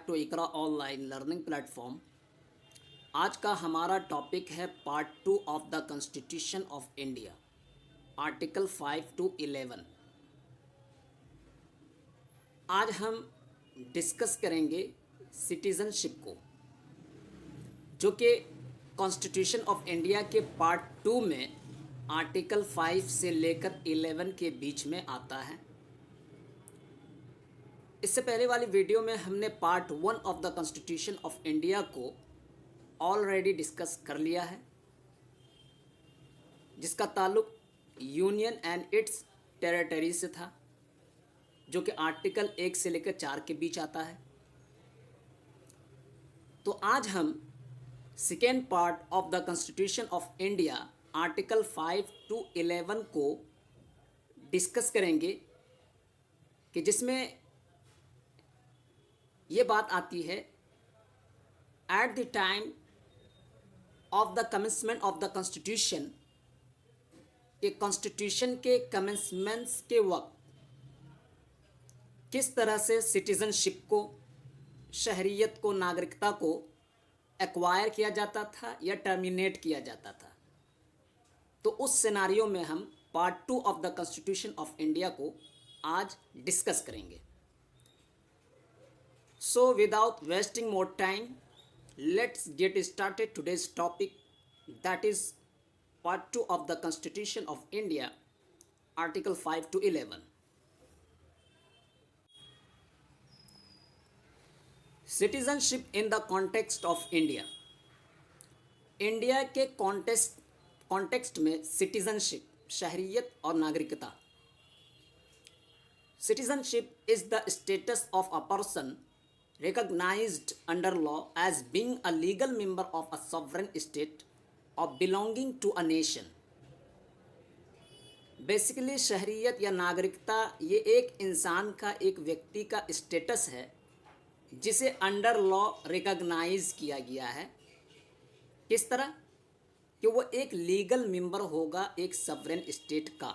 To Iqra online learning platform. आज का हमारा टॉपिक है part 2 of the constitution of India, article 5 to 11। आज हम डिस्कस करेंगे सिटीज़नशिप को, जो कि कॉन्स्टिट्यूशन ऑफ इंडिया के पार्ट 2 में आर्टिकल 5 से लेकर 11 के बीच में आता है। इससे पहले वाली वीडियो में हमने part 1 of the constitution of India को ऑलरेडी डिस्कस कर लिया है, जिसका ताल्लुक यूनियन एंड इट्स टेरिटरी से था, जो कि आर्टिकल 1 से लेकर 4 के बीच आता है। तो आज हम second part of the constitution of India article 5 to 11 को डिस्कस करेंगे, कि जिसमें ये बात आती है at the time of the commencement of the constitution, कि कॉन्स्टिट्यूशन के कमेंसमेंट्स के वक्त किस तरह से सिटीज़नशिप को, शहरियत को, नागरिकता को एक्वायर किया जाता था या टर्मिनेट किया जाता था। तो उस सिनारियो में हम part 2 of the constitution of India को आज डिस्कस करेंगे। So without wasting more time, let's get started today's topic, that is part 2 of the Constitution of India, Article 5 to 11. Citizenship in the context of India. India के context में citizenship, शहरियत और नागरिकता। Citizenship is the status of a person recognized under law as being a legal member of a sovereign state or belonging to a nation. Basically शहरियत या नागरिकता ये एक इंसान का, एक व्यक्ति का स्टेटस है जिसे अंडर लॉ रिकॉग्नाइज किया गया है। किस तरह कि वो एक लीगल मेंबर होगा एक सॉवरेन स्टेट का,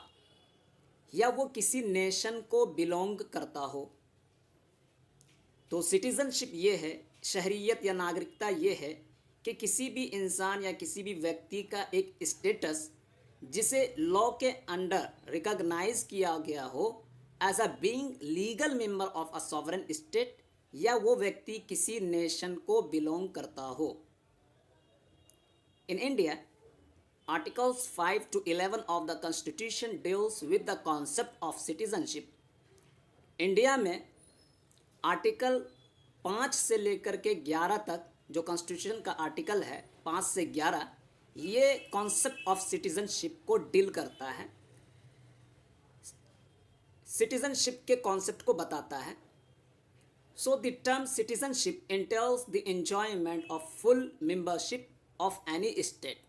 या वो किसी नेशन को बिलोंग करता हो। तो सिटीज़नशिप ये है, शहरियत या नागरिकता ये है कि किसी भी इंसान या किसी भी व्यक्ति का एक स्टेटस जिसे लॉ के अंडर रिकॉग्नाइज किया गया हो as a being legal member of a sovereign state, या वो व्यक्ति किसी नेशन को बिलोंग करता हो। In India, articles 5 to 11 of the constitution deals with the concept of citizenship. India में आर्टिकल 5 से लेकर के 11 तक जो कॉन्स्टिट्यूशन का आर्टिकल है, 5 से 11, ये कॉन्सेप्ट ऑफ सिटीजनशिप को डील करता है, सिटीजनशिप के कॉन्सेप्ट को बताता है। So the term citizenship entails the enjoyment of full membership of any state.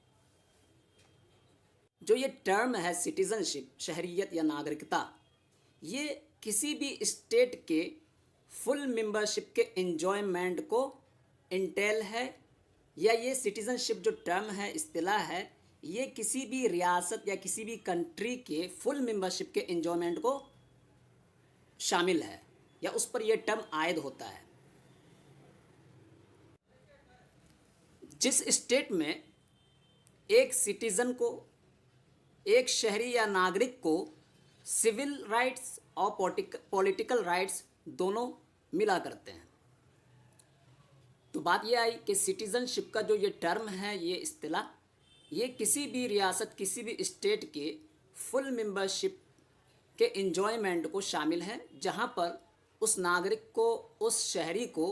जो ये टर्म है सिटीजनशिप, शहरियत या नागरिकता, ये किसी भी स्टेट के फुल मेंबरशिप के एंजॉयमेंट को इंटेल है, या ये सिटीजनशिप जो टर्म है, इस्तिलाह है, ये किसी भी रियासत या किसी भी कंट्री के फुल मेंबरशिप के एंजॉयमेंट को शामिल है, या उस पर यह टर्म आयद होता है। जिस स्टेट में एक सिटीज़न को, एक शहरी या नागरिक को सिविल राइट्स और पॉलिटिकल राइट्स दोनों मिला करते हैं। तो बात यह आई कि सिटीज़नशिप का जो ये टर्म है, ये इस्तिलाह, ये किसी भी रियासत, किसी भी स्टेट के फुल मेंबरशिप के एंजॉयमेंट को शामिल है, जहां पर उस नागरिक को, उस शहरी को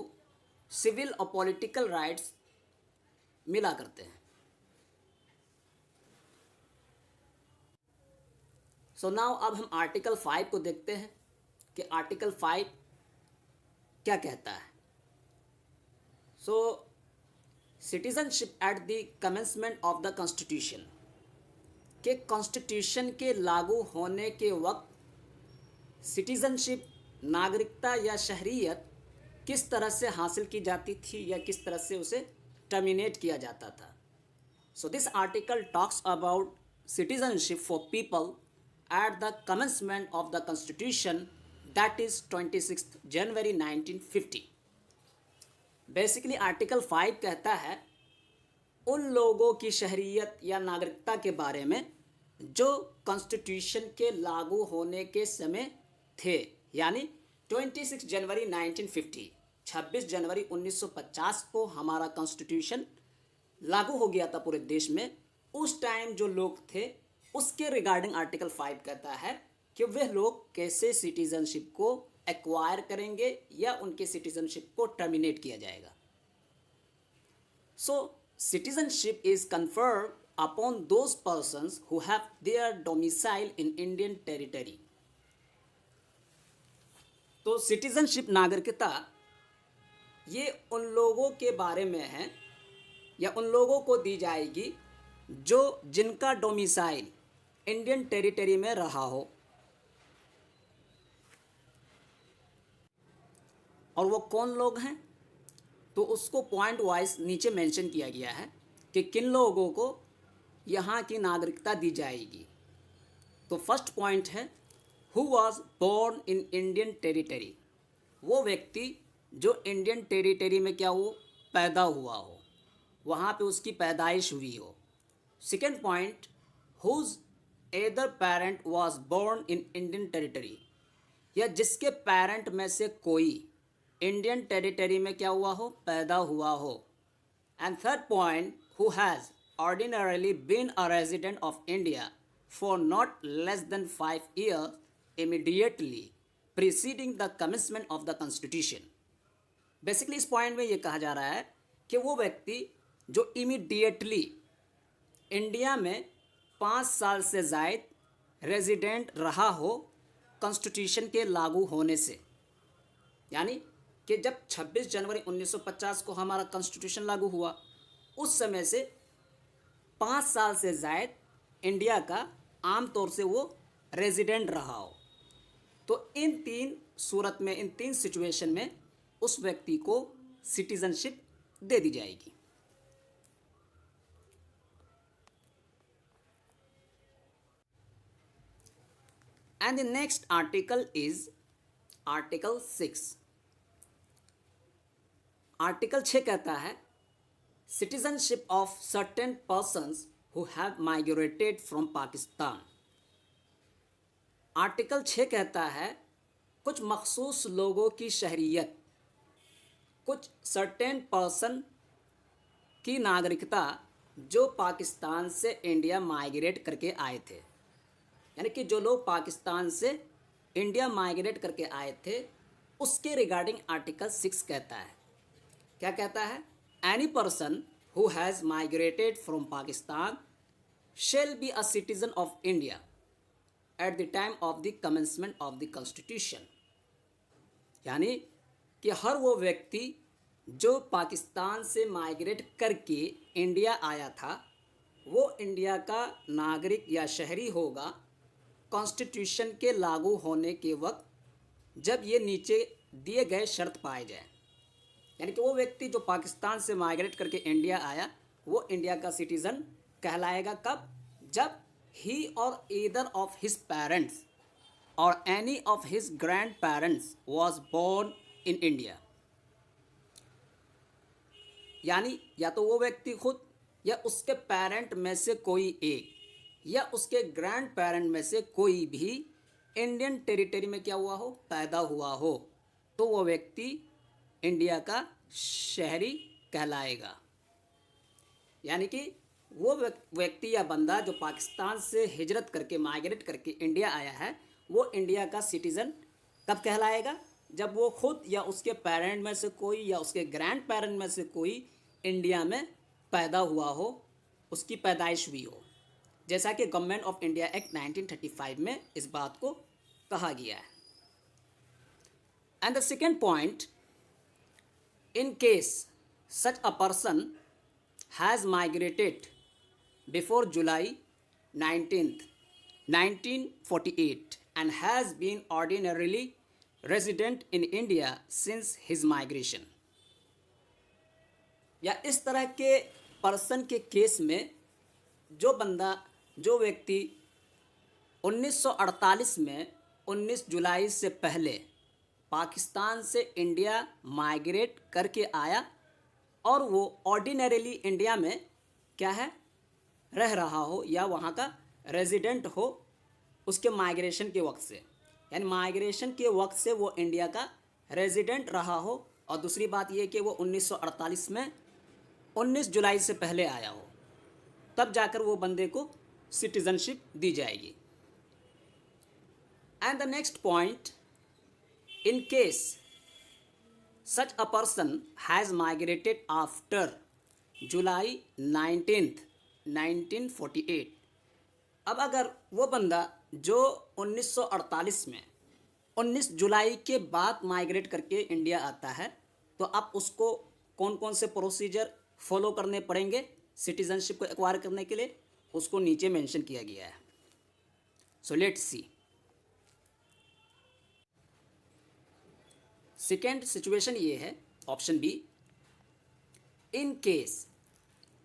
सिविल और पॉलिटिकल राइट्स मिला करते हैं। सो नाउ अब हम आर्टिकल 5 को देखते हैं कि आर्टिकल 5 क्या कहता है। So citizenship at the commencement of the constitution, के कॉन्स्टिट्यूशन के लागू होने के वक्त सिटीजनशिप, नागरिकता या शहरियत किस तरह से हासिल की जाती थी या किस तरह से उसे टर्मिनेट किया जाता था। So this article talks about citizenship for people at the commencement of the constitution, that is 26th January 1950. Basically article 5 कहता है उन लोगों की शहरियत या नागरिकता के बारे में जो कॉन्स्टिट्यूशन के लागू होने के समय थे, यानी 26 जनवरी 1950, 26 जनवरी 1950 को हमारा कॉन्स्टिट्यूशन लागू हो गया था पूरे देश में। उस टाइम जो लोग थे उसके रिगार्डिंग आर्टिकल 5 कहता है कि वह लोग कैसे सिटीजनशिप को एक्वायर करेंगे या उनके सिटीजनशिप को टर्मिनेट किया जाएगा। सो citizenship is conferred upon those persons who have their domicile in Indian territory. तो सिटीजनशिप नागरिकता ये उन लोगों के बारे में है या उन लोगों को दी जाएगी जो जिनका डोमिसाइल इंडियन टेरिटरी में रहा हो, और वो कौन लोग हैं तो उसको पॉइंट वाइज नीचे मेंशन किया गया है कि किन लोगों को यहाँ की नागरिकता दी जाएगी। तो फर्स्ट पॉइंट है who was born in Indian territory, वो व्यक्ति जो इंडियन टेरिटरी में क्या हो, पैदा हुआ हो, वहाँ पे उसकी पैदाइश हुई हो। Second point whose either parent was born in Indian territory, या जिसके पेरेंट में से कोई इंडियन टेरिटरी में क्या हुआ हो, पैदा हुआ हो। And third point who has ordinarily been a resident of India for not less than 5 years immediately preceding the commencement of the constitution. Basically इस पॉइंट में ये कहा जा रहा है कि वो व्यक्ति जो इमीडिएटली इंडिया में 5 साल से ज़ायद रेजिडेंट रहा हो कॉन्स्टिट्यूशन के लागू होने से, यानी कि जब 26 जनवरी 1950 को हमारा कॉन्स्टिट्यूशन लागू हुआ उस समय से 5 साल से ज़ायद इंडिया का आम तौर से वो रेजिडेंट रहा हो, तो इन 3 सूरत में, इन 3 सिचुएशन में उस व्यक्ति को सिटीजनशिप दे दी जाएगी। And the next article is article 6। Article 6 कहता है citizenship of certain persons who have migrated from Pakistan. Article 6 कहता है कुछ मखसूस लोगों की शहरियत, कुछ सर्टेन पर्सन की नागरिकता जो पाकिस्तान से इंडिया माइग्रेट करके आए थे, यानी कि जो लोग पाकिस्तान से इंडिया माइग्रेट करके आए थे उसके रिगार्डिंग आर्टिकल 6 कहता है। क्या कहता है? Any person who has migrated from Pakistan shall be a citizen of India at the time of the commencement of the constitution. यानी कि हर वो व्यक्ति जो पाकिस्तान से माइग्रेट करके इंडिया आया था वो इंडिया का नागरिक या शहरी होगा कॉन्स्टिट्यूशन के लागू होने के वक्त, जब ये नीचे दिए गए शर्त पाए जाए। यानी कि वो व्यक्ति जो पाकिस्तान से माइग्रेट करके इंडिया आया वो इंडिया का सिटीज़न कहलाएगा। कब? जब he or either of his parents or any of his grandparents was born in India. यानी या तो वो व्यक्ति खुद या उसके पेरेंट में से कोई एक या उसके ग्रैंड पेरेंट में से कोई भी इंडियन टेरिटरी में क्या हुआ हो, पैदा हुआ हो, तो वो व्यक्ति इंडिया का शहरी कहलाएगा। यानी कि वो व्यक्ति या बंदा जो पाकिस्तान से हिजरत करके माइग्रेट करके इंडिया आया है वो इंडिया का सिटीज़न कब कहलाएगा? जब वो खुद या उसके पेरेंट में से कोई या उसके ग्रैंड पेरेंट में से कोई इंडिया में पैदा हुआ हो, उसकी पैदाइश हुई हो, जैसा कि गवर्नमेंट ऑफ इंडिया एक्ट 1935 में इस बात को कहा गया है। And the second point, in case such a person has migrated before July 19th 1948 and has been ordinarily resident in India since his migration। या इस तरह के पर्सन के केस में जो व्यक्ति 1948 में 19 जुलाई से पहले पाकिस्तान से इंडिया माइग्रेट करके आया और वो ऑर्डिनरीली इंडिया में क्या है, रह रहा हो या वहाँ का रेजिडेंट हो उसके माइग्रेशन के वक्त से, यानी माइग्रेशन के वक्त से वो इंडिया का रेजिडेंट रहा हो। और दूसरी बात ये कि वो 1948 में 19 जुलाई से पहले आया हो, तब जाकर वो बंदे को सिटीजनशिप दी जाएगी। And the next point, in case such a person has migrated after July 19th 1948। अब अगर वो बंदा जो 1948 में 19 जुलाई के बाद माइग्रेट करके इंडिया आता है, तो अब उसको कौन कौन से प्रोसीजर फॉलो करने पड़ेंगे सिटीजनशिप को एक्वायर करने के लिए, उसको नीचे मेंशन किया गया है। So let's see. Second situation ये है, option B, in case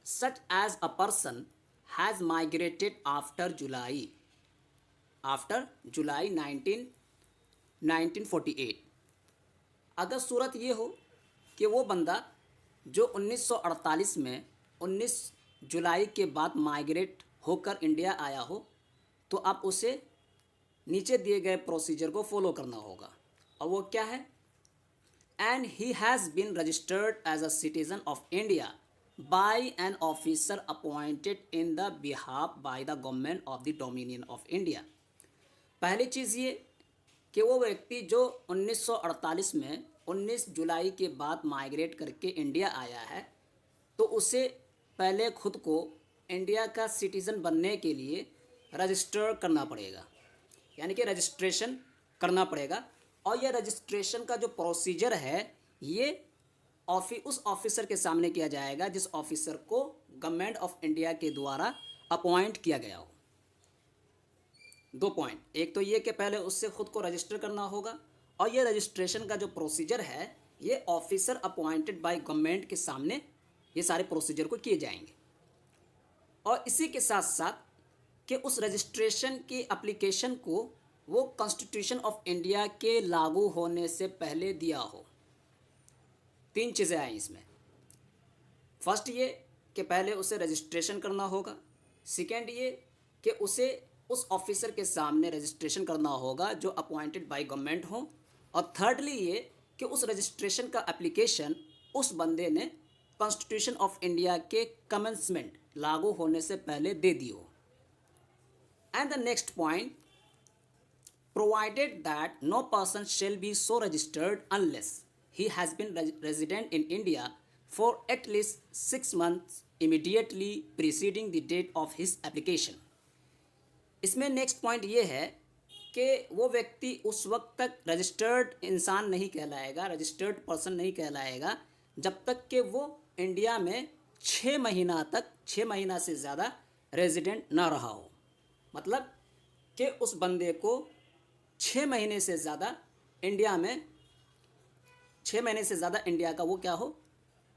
such as a person has migrated after July 1948। अगर सूरत ये हो कि वो बंदा जो 1948 में 19 जुलाई के बाद माइग्रेट होकर इंडिया आया हो, तो अब उसे नीचे दिए गए प्रोसीजर को फॉलो करना होगा। और वो क्या है, and he has been registered as a citizen of India by an officer appointed in the behalf by the government of the Dominion of India। पहली चीज़ ये कि वो व्यक्ति जो 1948 में 19 जुलाई के बाद माइग्रेट करके इंडिया आया है, तो उसे पहले खुद को इंडिया का सिटीज़न बनने के लिए रजिस्टर करना पड़ेगा, यानी कि रजिस्ट्रेशन करना पड़ेगा। और यह रजिस्ट्रेशन का जो प्रोसीजर है ये उस ऑफिसर के सामने किया जाएगा जिस ऑफिसर को गवर्नमेंट ऑफ इंडिया के द्वारा अपॉइंट किया गया हो। 2 पॉइंट, एक तो ये कि पहले उससे खुद को रजिस्टर करना होगा, और ये रजिस्ट्रेशन का जो प्रोसीजर है ये ऑफिसर अपॉइंटेड बाय गवर्नमेंट के सामने ये सारे प्रोसीजर को किए जाएंगे। और इसी के साथ साथ कि उस रजिस्ट्रेशन की एप्लीकेशन को वो कॉन्स्टिट्यूशन ऑफ इंडिया के लागू होने से पहले दिया हो। 3 चीज़ें आई इसमें। फर्स्ट ये कि पहले उसे रजिस्ट्रेशन करना होगा, सेकेंड ये कि उसे उस ऑफिसर के सामने रजिस्ट्रेशन करना होगा जो अपॉइंटेड बाय गवर्नमेंट हो, और थर्डली ये कि उस रजिस्ट्रेशन का एप्लीकेशन उस बंदे ने कॉन्स्टिट्यूशन ऑफ इंडिया के कमेंसमेंट लागू होने से पहले दे दी हो। And the next point, provided that no person shall be so registered unless he has been resident in India for at least 6 months immediately preceding the date of his application। इसमें next point ये है कि वो व्यक्ति उस वक्त तक registered इंसान नहीं कहलाएगा, रजिस्टर्ड पर्सन नहीं कहलाएगा जब तक कि वो इंडिया में 6 महीना से ज़्यादा रेजिडेंट ना रहा हो। मतलब कि उस बंदे को 6 महीने से ज़्यादा इंडिया में 6 महीने से ज़्यादा इंडिया का वो क्या हो,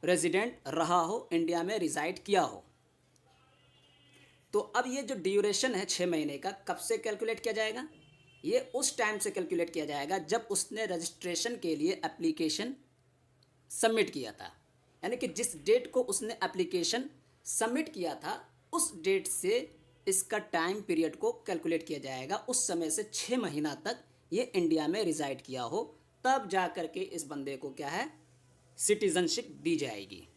रेजिडेंट रहा हो, इंडिया में रिजाइड किया हो। तो अब ये जो ड्यूरेशन है 6 महीने का, कब से कैलकुलेट किया जाएगा, ये उस टाइम से कैलकुलेट किया जाएगा जब उसने रजिस्ट्रेशन के लिए एप्लीकेशन सबमिट किया था। यानी कि जिस डेट को उसने एप्लीकेशन सबमिट किया था उस डेट से इसका टाइम पीरियड को कैलकुलेट किया जाएगा। उस समय से 6 महीना तक ये इंडिया में रिजाइड किया हो, तब जा कर के इस बंदे को क्या है, सिटीजनशिप दी जाएगी।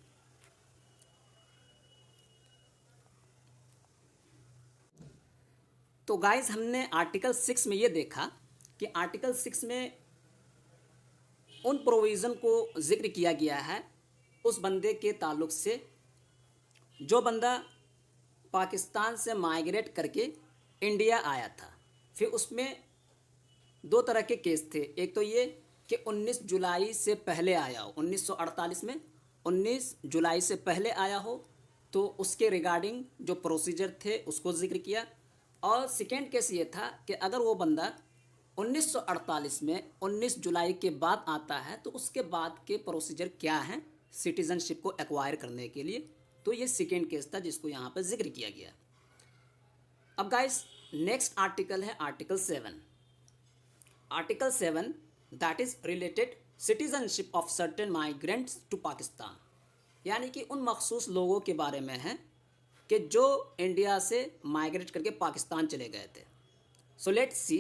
तो गाइस हमने आर्टिकल 6 में ये देखा कि आर्टिकल 6 में उन प्रोविज़न को जिक्र किया गया है उस बंदे के ताल्लुक से जो बंदा पाकिस्तान से माइग्रेट करके इंडिया आया था। फिर उसमें 2 तरह के केस थे, एक तो ये कि 19 जुलाई से पहले आया हो, 1948 में 19 जुलाई से पहले आया हो, तो उसके रिगार्डिंग जो प्रोसीजर थे उसको जिक्र किया। और सेकेंड केस ये था कि अगर वो बंदा 1948 में 19 जुलाई के बाद आता है तो उसके बाद के प्रोसीजर क्या हैं सिटीज़नशिप को एक्वायर करने के लिए, तो ये सेकेंड केस था जिसको यहाँ पर जिक्र किया गया। अब गाइस नेक्स्ट आर्टिकल है article 7। Article 7 that is related citizenship of certain migrants to Pakistan. यानी कि उन मखसूस लोगों के बारे में है कि जो इंडिया से माइग्रेट करके पाकिस्तान चले गए थे. सो let's C,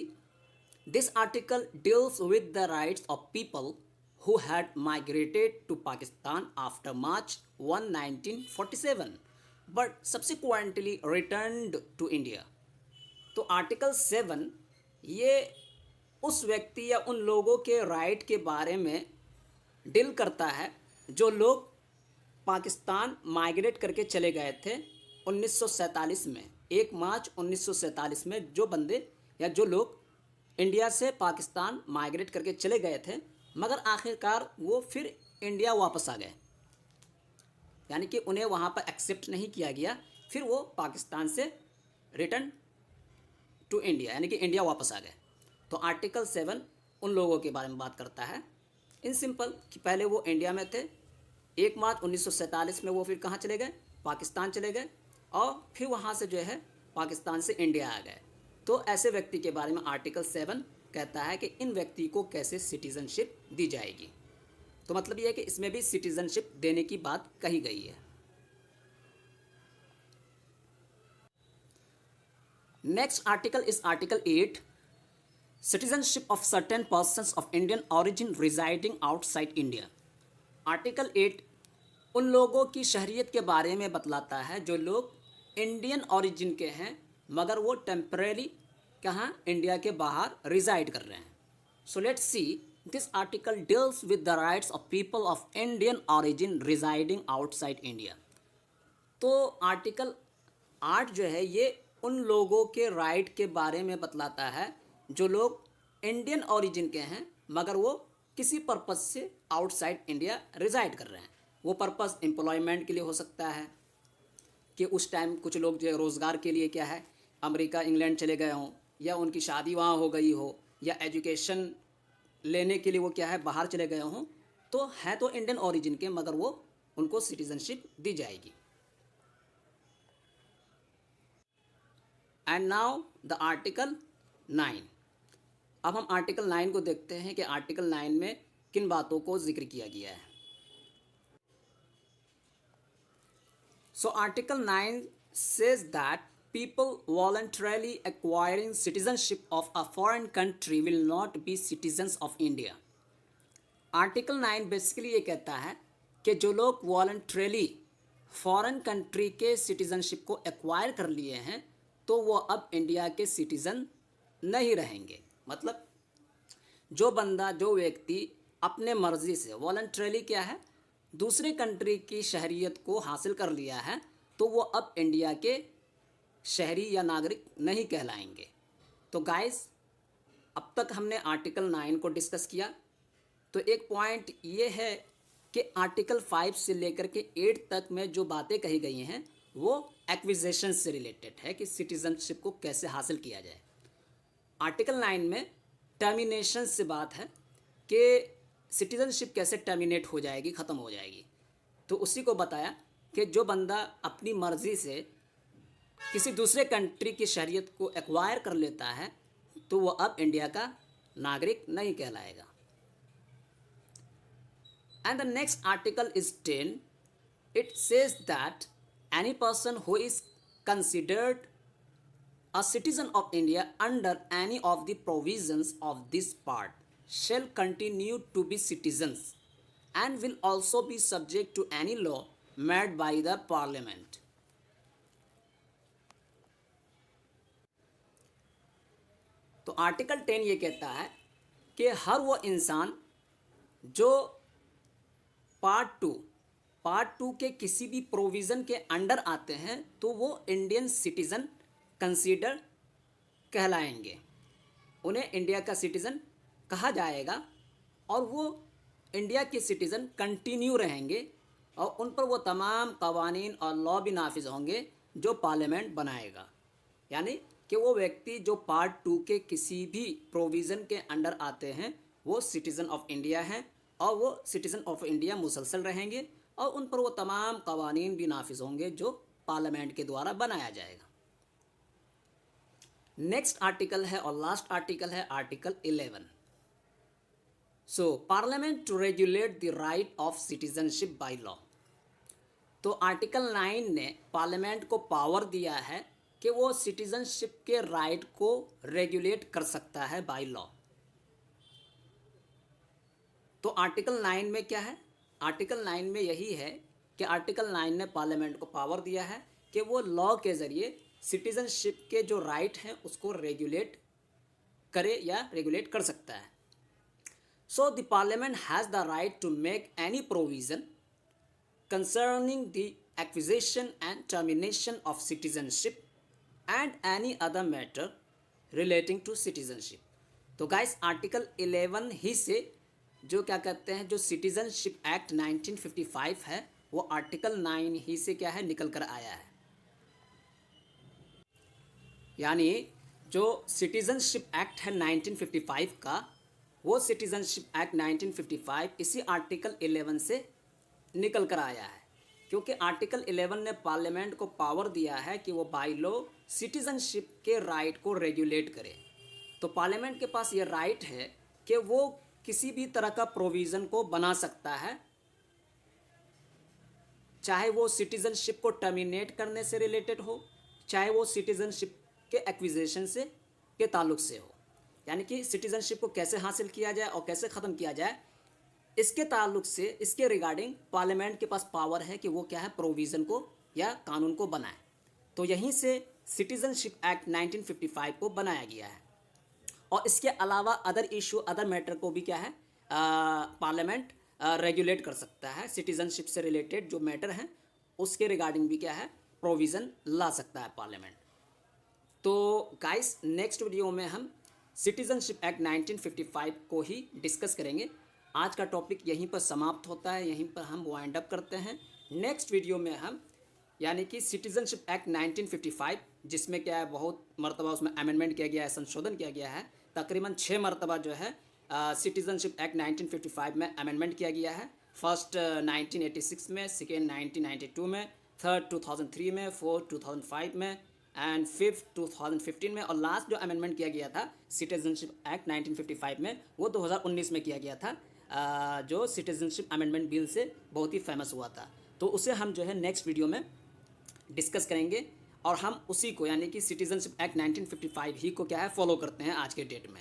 this article deals with the rights of people who had migrated to Pakistan after March 1, 1947 but subsequently returned to India. तो आर्टिकल 7 ये उस व्यक्ति या उन लोगों के राइट के बारे में डील करता है जो लोग पाकिस्तान माइग्रेट करके चले गए थे 1947 में. 1 मार्च 1947 में जो बंदे या जो लोग इंडिया से पाकिस्तान माइग्रेट करके चले गए थे मगर आखिरकार वो फिर इंडिया वापस आ गए, यानी कि उन्हें वहाँ पर एक्सेप्ट नहीं किया गया, फिर वो पाकिस्तान से रिटर्न टू इंडिया यानी कि इंडिया वापस आ गए. तो आर्टिकल 7 उन लोगों के बारे में बात करता है इन सिंपल कि पहले वो इंडिया में थे, 1 मार्च 1947 में वो फिर कहाँ चले गए, पाकिस्तान चले गए और फिर वहाँ से जो है पाकिस्तान से इंडिया आ गए. तो ऐसे व्यक्ति के बारे में आर्टिकल 7 कहता है कि इन व्यक्ति को कैसे सिटीजनशिप दी जाएगी. तो मतलब ये है कि इसमें भी सिटीजनशिप देने की बात कही गई है. Next article is article 8, citizenship of certain persons of Indian origin residing outside India. Article 8 उन लोगों की शहरियत के बारे में बतलाता है जो लोग इंडियन ऑरिजिन के हैं मगर वो टेम्परेरी कहाँ, इंडिया के बाहर रिजाइड कर रहे हैं. सो let's C, this article deals with the rights of people of Indian origin residing outside India. तो आर्टिकल 8 जो है ये उन लोगों के राइट के बारे में बतलाता है जो लोग इंडियन ऑरिजिन के हैं मगर वो किसी पर्पज़ से आउटसाइड इंडिया रिजाइड कर रहे हैं. वो पर्पज़ एम्प्लॉयमेंट के लिए हो सकता है कि उस टाइम कुछ लोग जो रोज़गार के लिए क्या है अमेरिका इंग्लैंड चले गए हों, या उनकी शादी वहाँ हो गई हो, या एजुकेशन लेने के लिए वो क्या है बाहर चले गए हों. तो है तो इंडियन ओरिजिन के मगर वो उनको सिटीजनशिप दी जाएगी. And now the article 9. अब हम आर्टिकल 9 को देखते हैं कि आर्टिकल 9 में किन बातों को जिक्र किया गया है. So article 9 says that people voluntarily acquiring citizenship of a foreign country will not be citizens of India. Article 9 basically ये कहता है कि जो लोग वॉलंटरीली फॉरेन कंट्री के सिटीजनशिप को एक्वायर कर लिए हैं तो वो अब इंडिया के सिटीज़न नहीं रहेंगे. मतलब जो बंदा जो व्यक्ति अपने मर्ज़ी से वॉलंटरीली क्या है दूसरे कंट्री की शहरियत को हासिल कर लिया है तो वो अब इंडिया के शहरी या नागरिक नहीं कहलाएंगे. तो गाइस अब तक हमने आर्टिकल 9 को डिस्कस किया. तो एक पॉइंट ये है कि आर्टिकल 5 से लेकर के 8 तक में जो बातें कही गई हैं वो एक्विजिशन से रिलेटेड है कि सिटीजनशिप को कैसे हासिल किया जाए. आर्टिकल 9 में टर्मिनेशन से बात है कि सिटीजनशिप कैसे टर्मिनेट हो जाएगी, ख़त्म हो जाएगी. तो उसी को बताया कि जो बंदा अपनी मर्ज़ी से किसी दूसरे कंट्री की शहरियत को एक्वायर कर लेता है तो वो अब इंडिया का नागरिक नहीं कहलाएगा. And the next article is 10. It says that any person who is considered a citizen of India under any of the provisions of this part shall continue to be citizens and will also be subject to any law made by the parliament. तो article 10 ये कहता है कि हर वो इंसान जो part two के किसी भी प्रोविज़न के अंडर आते हैं तो वो इंडियन सिटीज़न कंसीडर कहलाएंगे. उन्हें इंडिया का सिटीज़न कहा जाएगा और वो इंडिया के सिटीज़न कंटिन्यू रहेंगे और उन पर वो तमाम कवानीन और लॉ भी नाफिज होंगे जो पार्लियामेंट बनाएगा. यानी कि वो व्यक्ति जो पार्ट 2 के किसी भी प्रोविज़न के अंडर आते हैं वो सिटीज़न ऑफ इंडिया हैं और वो सिटीज़न ऑफ इंडिया मुसलसल रहेंगे और उन पर वो तमाम कवानीन भी नाफिज होंगे जो पार्लियामेंट के द्वारा बनाया जाएगा. नेक्स्ट आर्टिकल है और लास्ट आर्टिकल है article 11. So parliament to regulate the right of citizenship by law. तो आर्टिकल 9 ने पार्लियामेंट को पावर दिया है कि वो सिटीजनशिप के राइट को रेगुलेट कर सकता है बाय लॉ। तो आर्टिकल 9 में क्या है? आर्टिकल 9 में यही है कि आर्टिकल 9 ने पार्लियामेंट को पावर दिया है कि वो लॉ के ज़रिए सिटीजनशिप के जो राइट हैं उसको रेगुलेट करे या रेगुलेट कर सकता है। So the parliament has the right to make any provision concerning the acquisition and termination of citizenship and any other matter relating to citizenship। तो गाइस आर्टिकल 11 ही से जो क्या कहते हैं, जो सिटीजनशिप एक्ट 1955 है वो आर्टिकल 9 ही से क्या है, निकल कर आया है। यानी जो सिटीजनशिप एक्ट है 1955 का, वो सिटीजनशिप एक्ट 1955 इसी आर्टिकल 11 से निकल कर आया है, क्योंकि आर्टिकल 11 ने पार्लियामेंट को पावर दिया है कि वो बाय लॉ सिटीजनशिप के राइट को रेगुलेट करे। तो पार्लियामेंट के पास ये राइट है कि वो किसी भी तरह का प्रोविज़न को बना सकता है, चाहे वो सिटीजनशिप को टर्मिनेट करने से रिलेटेड हो, चाहे वो सिटीजनशिप के एक्विजिशन से के ताल्लुक से हो। यानी कि सिटीजनशिप को कैसे हासिल किया जाए और कैसे ख़त्म किया जाए, इसके ताल्लुक से, इसके रिगार्डिंग पार्लियामेंट के पास पावर है कि वो क्या है, प्रोविज़न को या कानून को बनाए। तो यहीं से सिटीजनशिप एक्ट 1955 को बनाया गया है। और इसके अलावा अदर इशू, अदर मैटर को भी क्या है, पार्लियामेंट रेगुलेट कर सकता है। सिटीजनशिप से रिलेटेड जो मैटर हैं उसके रिगार्डिंग भी क्या है, प्रोविज़न ला सकता है पार्लियामेंट। तो गाइस नेक्स्ट वीडियो में हम सिटीजनशिप एक्ट 1955 को ही डिस्कस करेंगे। आज का टॉपिक यहीं पर समाप्त होता है, यहीं पर हम वाइंड अप करते हैं। नेक्स्ट वीडियो में हम यानी कि सिटीजनशिप एक्ट 1955, जिसमें क्या है, बहुत मरतबा उसमें अमेंडमेंट किया गया है, संशोधन किया गया है। तकरीबन 6 मरतबा जो है सिटीजनशिप एक्ट 1955 में अमेंडमेंट किया गया है। फर्स्ट 1986 में, सेकेंड 1992 में, थर्ड 2003 में, फोर्थ 2005 में एंड फिफ्थ 2015 में, और लास्ट जो अमेंडमेंट किया गया था सिटीजनशिप एक्ट 1955 में वो 2019 में किया गया था, जो सिटीजनशिप अमेंडमेंट बिल से बहुत ही फेमस हुआ था। तो उसे हम जो है नेक्स्ट वीडियो में डिस्कस करेंगे और हम उसी को यानी कि सिटीजनशिप एक्ट 1955 ही को क्या है, फॉलो करते हैं आज के डेट में।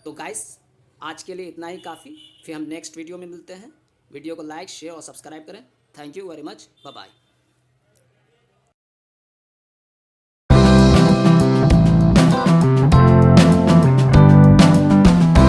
तो गाइस आज के लिए इतना ही काफ़ी, फिर हम नेक्स्ट वीडियो में मिलते हैं। वीडियो को लाइक, शेयर और सब्सक्राइब करें। Thank you very much, bye bye.